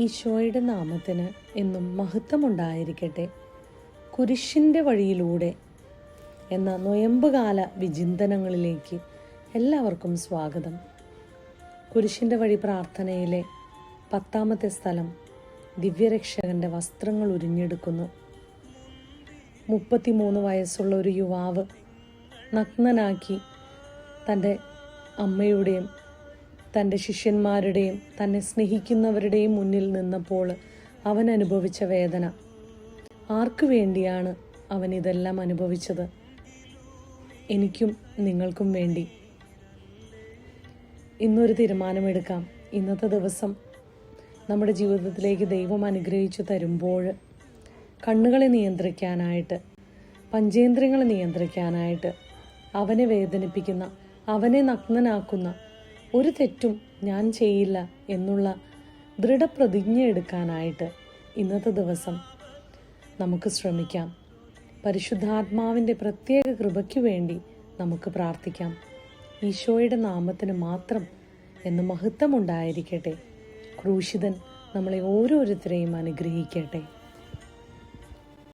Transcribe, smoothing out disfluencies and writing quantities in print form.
ഈശോയുടെ നാമത്തിന് എന്നും മഹത്വമുണ്ടായിരിക്കട്ടെ. കുരിശിൻ്റെ വഴിയിലൂടെ എന്ന നൊയമ്പുകാല വിചിന്തനങ്ങളിലേക്ക് എല്ലാവർക്കും സ്വാഗതം. കുരിശിൻ്റെ വഴി പ്രാർത്ഥനയിലെ 10ാമത്തെ സ്ഥലം ദിവ്യരക്ഷകൻ്റെ വസ്ത്രങ്ങൾ ഉരിഞ്ഞെടുക്കുന്നു. 33 വയസ്സുള്ള ഒരു യുവാവ് നഗ്നനാക്കി തൻ്റെ അമ്മയുടെയും തൻ്റെ ശിഷ്യന്മാരുടെയും തന്നെ സ്നേഹിക്കുന്നവരുടെയും മുന്നിൽ നിന്നപ്പോൾ അവൻ അനുഭവിച്ച വേദന. ആർക്കു വേണ്ടിയാണ് അവൻ ഇതെല്ലാം അനുഭവിച്ചത്? എനിക്കും നിങ്ങൾക്കും വേണ്ടി. ഇന്നൊരു തീരുമാനമെടുക്കാം. ഇന്നത്തെ ദിവസം നമ്മുടെ ജീവിതത്തിലേക്ക് ദൈവം അനുഗ്രഹിച്ചു തരുമ്പോൾ കണ്ണുകളെ നിയന്ത്രിക്കാനായിട്ട്, പഞ്ചേന്ദ്രിയങ്ങളെ നിയന്ത്രിക്കാനായിട്ട്, അവനെ വേദനിപ്പിക്കുന്ന, അവനെ നഗ്നനാക്കുന്ന ഒരു തെറ്റും ഞാൻ ചെയ്യില്ല എന്നുള്ള ദൃഢപ്രതിജ്ഞ എടുക്കാനായിട്ട് ഇന്നത്തെ ദിവസം നമുക്ക് ശ്രമിക്കാം. പരിശുദ്ധാത്മാവിൻ്റെ പ്രത്യേക കൃപയ്ക്കു വേണ്ടി നമുക്ക് പ്രാർത്ഥിക്കാം. ഈശോയുടെ നാമത്തിന് മാത്രം എന്ന് മഹത്വമുണ്ടായിരിക്കട്ടെ. ക്രൂശിതൻ നമ്മളെ ഓരോരുത്തരെയും അനുഗ്രഹിക്കട്ടെ.